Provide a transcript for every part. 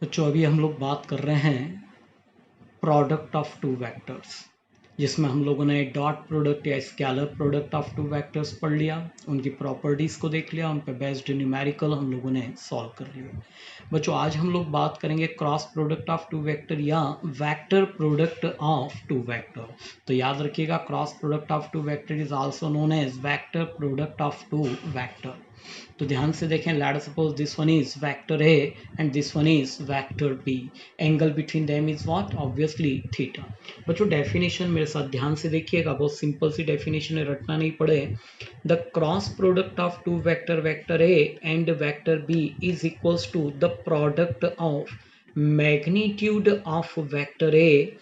बच्चों अभी हम लोग बात कर रहे हैं प्रोडक्ट ऑफ टू वेक्टर्स, जिसमें हम लोगों ने डॉट प्रोडक्ट या scalar product of two vectors पढ़ लिया, उनकी प्रॉपर्टीज़ को देख लिया, उन पर बेस्ड न्यूमेरिकल हम लोगों ने सॉल्व कर लिया। बच्चों आज हम लोग बात करेंगे cross product of two vector या vector product of two vector. तो याद रखिएगा, cross product of two vector is also known as vector product of two vector. तो ध्यान से देखें, let us suppose this one is vector A and this one is vector B. Angle between them is what? Obviously theta. बच्चों definition मेरे साथ ध्यान से देखिएगा, बहुत सिंपल सी डेफिनेशन है, रटना नहीं पड़े। The cross product of two vector, vector A and vector B is equals to the product of magnitude of vector A,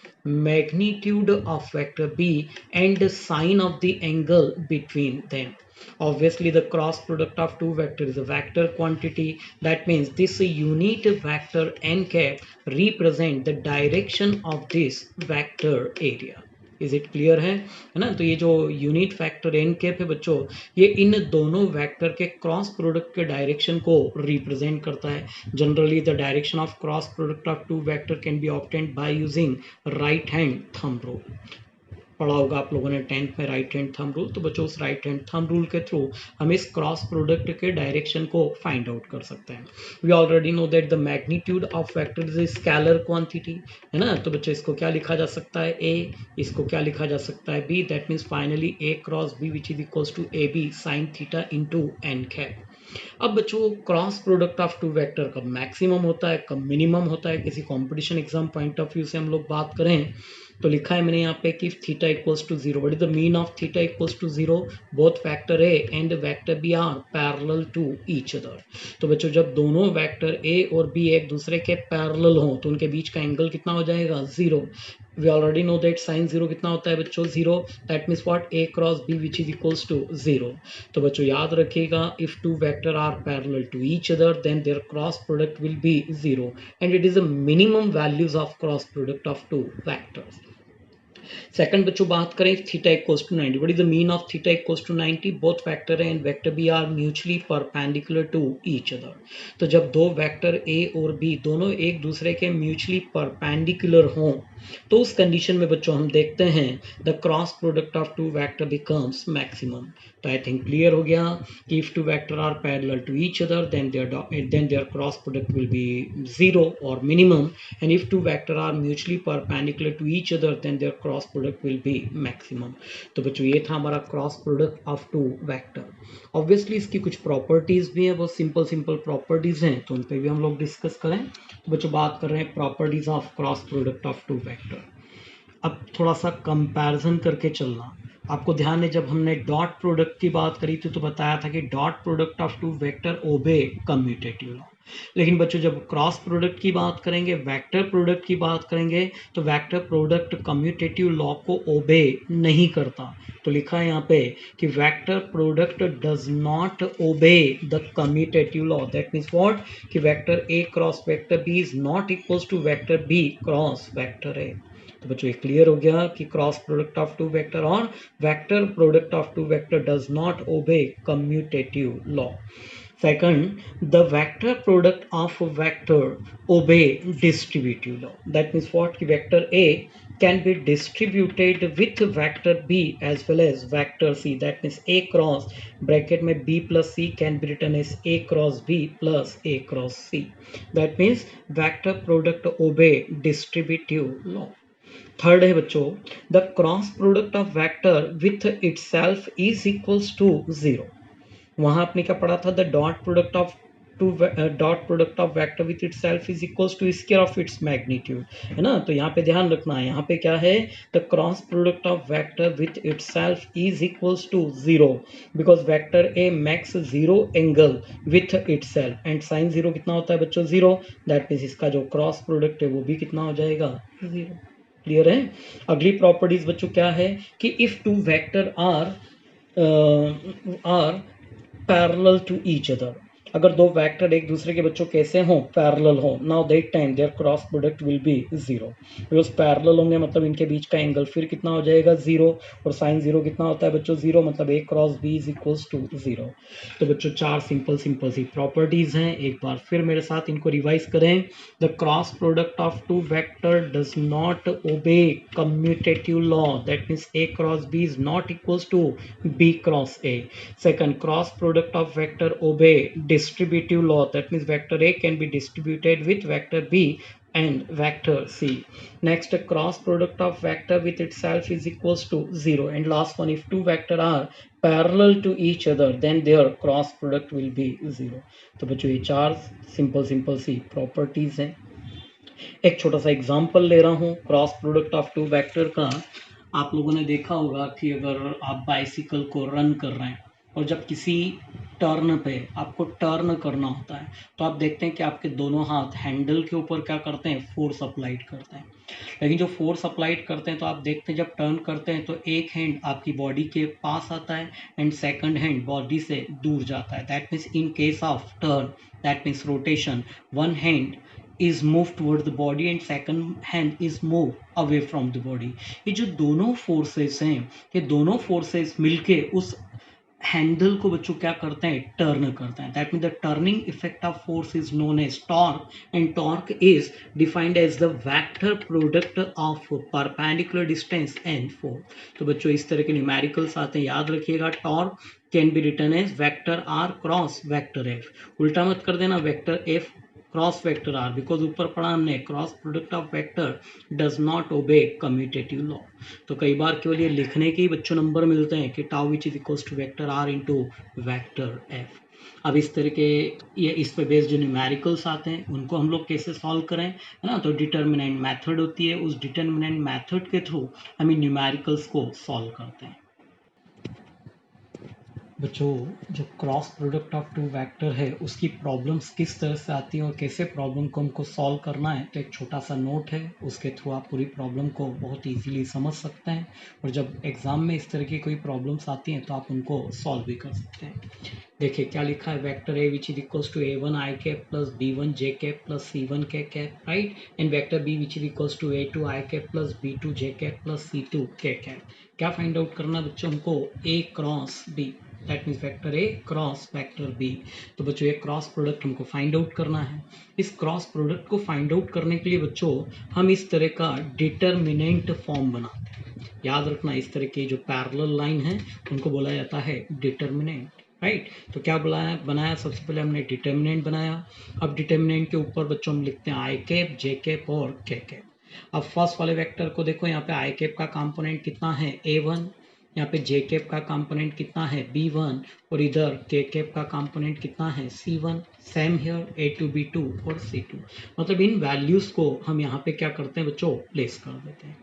magnitude of vector B and sign of the angle between them. Obviously the cross product of two vectors is a vector quantity. That means this unit vector n cap represent the direction of this vector area. Is it clear है ना? तो ये जो unit factor N cap है बच्चों, ये इन दोनों vector के क्रॉस प्रोडक्ट के डायरेक्शन को रिप्रेजेंट करता है। Generally the direction of cross product of two vector can be obtained by using right hand thumb rule. पढ़ा होगा आप लोगों ने 10th में राइट हैंड थंब रूल। तो बच्चों उस राइट हैंड थंब रूल के थ्रू हम इस क्रॉस प्रोडक्ट के डायरेक्शन को फाइंड आउट कर सकते हैं। We already know that the magnitude of vector is a scalar quantity, है ना? तो बच्चों इसको क्या लिखा जा सकता है? ए। इसको क्या लिखा जा सकता है? B. That means finally A cross B which is equals to A B sine theta into n cap. अब बच्चों cross product of two vector कब मैक्सिमम होता है, कब मिनिमम होता है? किसी competition exam point of view से हम लोग बात करें तो लिखा है मैंने यहाँ पे कि theta equals to zero, what is the mean of theta equals to zero? Both vector A and vector B are parallel to each other. तो बच्चों जब दोनों वेक्टर ए और बी एक दूसरे के पैरेलल हों तो उनके बीच का एंगल कितना हो जाएगा? Zero. We already know that sine zero कितना होता है बच्चों? Zero. That means what? A cross B which is equals to zero. तो बच्चों याद रखिएगा, if two vector are parallel to each other then their cross product will be zero and it is the minimum values of cross product of two vectors. Second बच्चों बात करें theta equals to 90, what is the mean of theta equals to 90? Both vector and vector B are mutually perpendicular to each other. तो जब दो vector A और B दोनों एक दूसरे के म्यूचुअली परपेंडिकुलर हों तो उस कंडीशन में बच्चों हम देखते हैं the cross product of two vector becomes maximum. तो आई थिंक क्लियर हो गया कि if two vector are parallel to each other then their cross product will be zero और minimum, and if two vector are mutually perpendicular to each other then their cross product will be maximum. तो बच्चों ये था हमारा cross product of two vector. Obviously इसकी कुछ properties भी हैं, बहुत सिंपल सिंपल प्रॉपर्टीज हैं, तो उन पर भी हम लोग डिस्कस करें। तो बच्चों बात कर रहे हैं properties of cross product of two vector. अब थोड़ा सा कंपैरिजन करके चलना। आपको ध्यान है जब हमने डॉट प्रोडक्ट की बात करी थी तो बताया था कि dot product of two vector obey commutative law. लेकिन बच्चों जब क्रॉस प्रोडक्ट की बात करेंगे, वेक्टर प्रोडक्ट की बात करेंगे तो वेक्टर प्रोडक्ट कम्यूटेटिव लॉ को ओबे नहीं करता। तो लिखा है यहाँ पे कि vector product does not obey the commutative law. That means what? कि vector A cross vector B is not equals to vector B cross vector A. तो बच्चों ये क्लियर हो गया कि cross product of two vector और vector product of two vector does not obey commutative law. Second, the vector product of a vector obey distributive law. That means what? Vector A can be distributed with vector B as well as vector C. That means A cross bracket में B plus C can be written as A cross B plus A cross C. That means vector product obey distributive law. Third है बच्चों, the cross product of vector with itself is equals to zero. वहां आपने क्या पढ़ा था? The dot product of vector with itself is equals to square of its magnitude, है ना? तो यहाँ पे ध्यान रखना है, यहाँ पे क्या है? The cross product of vector with itself is equals to zero because vector A makes zero angle with itself and sine zero कितना होता है बच्चों? जीरो। दैट मीन्स इसका जो क्रॉस प्रोडक्ट है वो भी कितना हो जाएगा? जीरो। क्लियर है? अगली प्रॉपर्टीज बच्चों क्या है कि if two vector are parallel to each other, अगर दो वेक्टर एक दूसरे के बच्चों कैसे हों, पैरेलल हो, now that time their cross product will be 0, because parallel होंगे मतलब इनके बीच का एंगल फिर कितना हो जाएगा 0, और साइन 0 कितना होता है बच्चों 0, मतलब a cross b is equals to 0। तो बच्चों चार सिंपल सी प्रॉपर्टीज हैं, एक बार फिर मेरे साथ इनको रिवाइज करें। The cross product of two vector does not obey commutative law, that means a cross b is not equals to b cross a। Second, cross product of vector obey distributive law, that means vector A can be distributed with vector B and vector C. Next, cross product of vector with itself is equals to 0. And last one, if two vector are parallel to each other, then their cross product will be 0. तो बच्चों ये चार simple सी properties हैं। एक छोटा सा example ले रहा हूँ cross product of two vector का। आप लोगों ने देखा होगा कि अगर आप बाइसिकल को रन कर रहे हैं और जब किसी टर्न पे आपको टर्न करना होता है तो आप देखते हैं कि आपके दोनों हाथ हैंडल के ऊपर क्या करते हैं, फोर्स अप्लाइड करते हैं। लेकिन जो फोर्स अप्लाइड करते हैं तो आप देखते हैं जब टर्न करते हैं तो एक हैंड आपकी बॉडी के पास आता है एंड सेकंड हैंड बॉडी से दूर जाता है। That means in case of turn, that means rotation, one hand is moved toward the body and second hand is moved away from the body। ये जो दोनों फोर्सेस हैं, ये दोनों फोर्सेस मिलके उस हैंडल को बच्चों क्या करते हैं, टर्न करते हैं। That mean the turning effect of force is known as torque and torque is defined as the vector product of perpendicular distance and force. तो बच्चों इस तरह के न्यूमेरिकल्स आते हैं, याद रखिएगा। Torque can be written as vector R cross vector F, उल्टा मत कर देना vector F cross vector R, because ऊपर पढ़ा हमने cross product of vector does not obey commutative law. तो कई बार केवल ये लिखने के ही बच्चों नंबर मिलते हैं कि tau which is equals to vector R into vector F. अब इस तरह के ये इस पे बेस्ड जो न्यूमेरिकल्स आते हैं उनको हम लोग कैसे सॉल्व करें, है ना। तो डिटर्मिनेंट मेथड होती है, उस डिटर्मिनेंट मेथड के थ्रू हम इन न्यूमेरिकल्स को सॉल्व करते हैं। बच्चों जो cross product of two vector है उसकी प्रॉब्लम्स किस तरह से आती हैं और कैसे प्रॉब्लम को हमको सॉल्व करना है, तो एक छोटा सा नोट है, उसके थ्रू आप पूरी प्रॉब्लम को बहुत इजीली समझ सकते हैं। और जब एग्जाम में इस तरह की कोई प्रॉब्लम्स आती हैं तो आप उनको सॉल्व भी कर सकते हैं। देखिए क्या लिखा है, vector A which is equals to a1 i cap plus b1 j cap plus c1 k cap, right. And vector b which is equals to a2 i cap plus b2 j cap plus c2 k cap. क्या find out करना बच्चों हमको, a cross b, that means vector A cross vector B. तो बच्चों ये cross product हमको find out करना है। इस क्रॉस प्रोडक्ट को फाइंड आउट करने के लिए बच्चों हम इस तरह का डिटर्मिनेंट फॉर्म बनाते हैं। याद रखना इस तरह की जो पैरेलल लाइन है उनको बोला जाता है डिटर्मिनेंट, राइट। तो क्या बनाया सबसे पहले हमने डिटर्मिनेंट बनाया। अब डिटर्मिनेंट के ऊपर बच्चों हम लिखते हैं आई कैप, जे कैप और के कैप। अब फर्स्ट वाले वेक्टर को देखो, यहाँ पे आई कैप का कंपोनेंट कितना है a1, यहाँ पे जे कैप का कंपोनेंट कितना है b1 और इधर के कैप का कंपोनेंट कितना है c1। Same here a2 b2 और c2, मतलब इन वैल्यूज को हम यहाँ पे क्या करते हैं बच्चों, प्लेस कर देते हैं।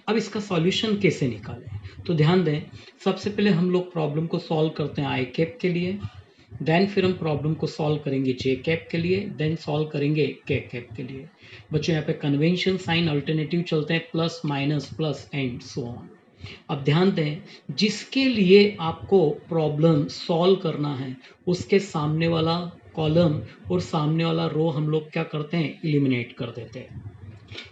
अब इसका सॉल्यूशन कैसे निकालें, तो ध्यान दें, सबसे पहले हम लोग प्रॉब्लम को सॉल्व करते हैं आई कैप के लिए, देन फिर हम प्रॉब्लम को सॉल्व करेंगे जे कैप के लिए, देन सॉल्व करेंगे के कैप के लिए। बच्चों यहाँ पे कन्वेंशन साइन अल्टरनेटिव चलते हैं, plus minus plus and so on. अब ध्यान दें, जिसके लिए आपको प्रॉब्लम सॉल्व करना है उसके सामने वाला कॉलम और सामने वाला रो हम लोग क्या करते हैं, इलिमिनेट कर देते हैं।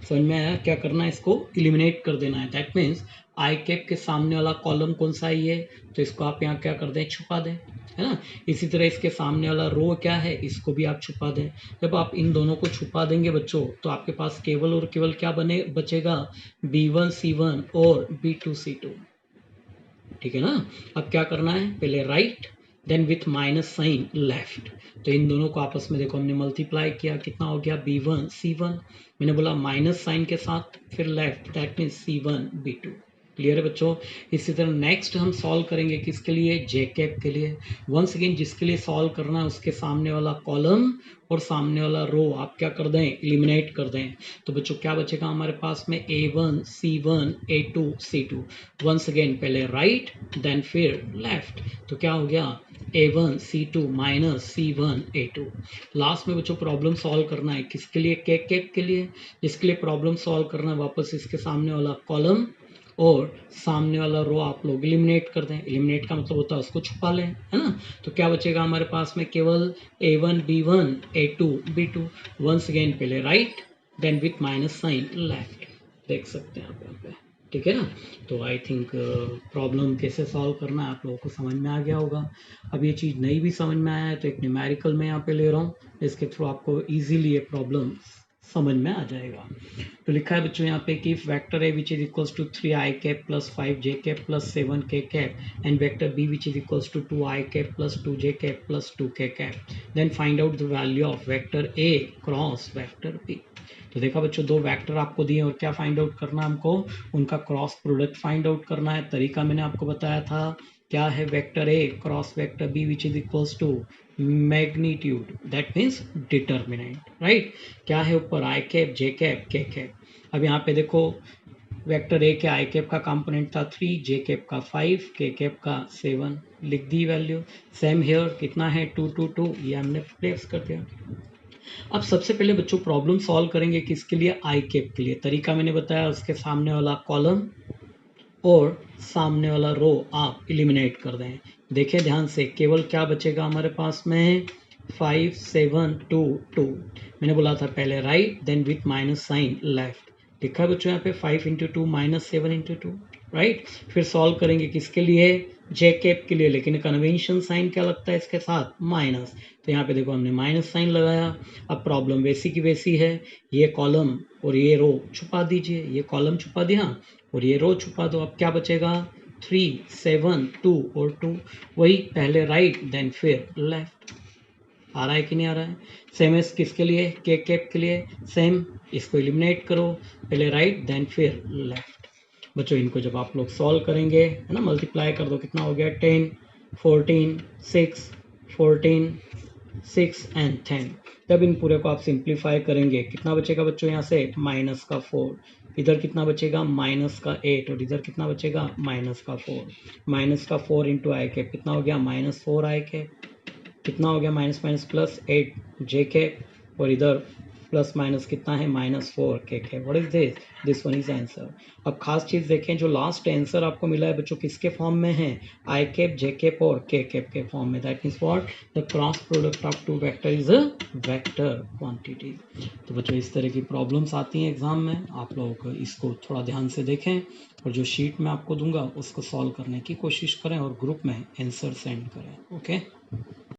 समझ में आया, क्या करना है, इसको इलिमिनेट कर देना है। दैट मीन्स आई कैप के सामने वाला कॉलम कौन सा है, ये, तो इसको आप यहाँ क्या कर दें, छुपा दें, है ना। इसी तरह इसके सामने वाला रो क्या है, इसको भी आप छुपा दें। जब आप इन दोनों को छुपा देंगे बच्चों तो आपके पास केवल और केवल क्या बचेगा, b1 c1 और b2 c2, ठीक है ना। अब क्या करना है, पहले right then with minus sign left. तो इन दोनों को आपस में देखो हमने मल्टीप्लाई किया, कितना हो गया b1 c1, मैंने बोला माइनस साइन के साथ फिर left, that means c1 b2। Clear है बच्चों। इसी तरह नेक्स्ट हम सॉल्व करेंगे किसके लिए, जे कैप के लिए। वंस अगेन जिसके लिए सॉल्व करना है उसके सामने वाला कॉलम और सामने वाला रो आप क्या कर दें, एलिमिनेट कर दें। तो बच्चों क्या बचेगा हमारे पास में, a1 c1 a2 c2। Once again पहले राइट देन फिर लेफ्ट, तो क्या हो गया a1 c2 minus c1 a2। Last में बच्चों प्रॉब्लम सॉल्व करना है किसके लिए, के कैप के लिए। जिसके लिए प्रॉब्लम सॉल्व करना है वापस इसके सामने वाला कॉलम और सामने वाला रो आप लोग एलिमिनेट कर दें। एलिमिनेट का मतलब होता है उसको छुपा लें, है ना। तो क्या बचेगा हमारे पास में, केवल A1 B1 A2 B2। Once again पहले right then with minus sign left, देख सकते हैं आप यहाँ पे, ठीक है ना। तो आई थिंक प्रॉब्लम कैसे सॉल्व करना है आप लोगों को समझ में आ गया होगा। अब ये चीज़ नहीं भी समझ में आया है तो एक न्यूमेरिकल में यहाँ पे ले रहा हूँ, इसके थ्रू आपको इजीली ये प्रॉब्लम समझ में आ जाएगा। तो लिखा है बच्चों यहाँ पे कि if vector A which is equals to 3i cap plus 5j cap plus 7k cap and vector B which is equals to 2i cap plus 2j cap plus 2k cap, then find out the value of vector A cross vector B. तो देखा बच्चों, दो vector आपको दिए और क्या find out करना है हमको, उनका क्रॉस प्रोडक्ट फाइंड आउट करना है। तरीका मैंने आपको बताया था, क्या है, vector A cross vector B which is equals to magnitude, that means determinant, right. क्या है ऊपर, i cap j cap k cap. अब यहाँ पे देखो, वेक्टर ए के आई कैप का कंपोनेंट था 3, जे कैप का 5, के कैप का 7, लिख दी वैल्यू। सेम हेयर कितना है 2 2 2, ये हमने प्लेस कर दिया। अब सबसे पहले बच्चों प्रॉब्लम सॉल्व करेंगे किसके लिए, आई कैप के लिए। तरीका मैंने बताया, उसके सामने वाला कॉलम और सामने वाला रो आप एलिमिनेट कर दें। देखिए ध्यान से, केवल क्या बचेगा हमारे पास में, 5 7 2 2। मैंने बोला था पहले right then with minus sign left, लिखा है बच्चों यहाँ पे 5 इंटू 2 माइनस 7 इंटू 2, राइट। फिर सॉल्व करेंगे किसके लिए, जे कैप के लिए, लेकिन कन्वेंशन साइन क्या लगता है इसके साथ, माइनस। तो यहाँ पे देखो हमने माइनस साइन लगाया। अब प्रॉब्लम वैसी की वैसी है, ये कॉलम और ये रो छुपा दीजिए, ये कॉलम छुपा दिया और ये रो छुपा दो। अब क्या बचेगा, 3 7 2 और 2, वही पहले राइट देन फिर लेफ्ट। आ रहा है कि नहीं आ रहा है। सेम एस किसके लिए, के कैप के लिए, सेम, इसको एलिमिनेट करो, पहले राइट देन फिर लेफ्ट। बच्चों इनको जब आप लोग सॉल्व करेंगे, है ना, मल्टीप्लाई कर दो, कितना हो गया, 10 14 6 14 6 एंड 10। जब इन पूरे को आप सिंप्लीफाई करेंगे, कितना बचेगा बच्चों यहाँ से, माइनस का 4, इधर कितना बचेगा, माइनस का 8, और इधर कितना बचेगा, माइनस का 4। माइनस का 4 इंटू आई कैप कितना हो गया, माइनस 4 आई कैप, कितना हो गया, माइनस माइनस प्लस 8 जे कैप, और इधर प्लस माइनस कितना है, माइनस 4 के cap. What is this one is answer. अब खास चीज़ देखें, जो लास्ट आंसर आपको मिला है बच्चों किसके फॉर्म में है, आई कैप जे कैप और के कैप के फॉर्म में, that means what, the cross product of two vector is a vector quantity. तो बच्चों इस तरह की प्रॉब्लम्स आती हैं एग्जाम में, आप लोग इसको थोड़ा ध्यान से देखें और जो शीट में आपको दूंगा उसको सॉल्व करने की कोशिश करें और ग्रुप में आंसर सेंड करें, ओके।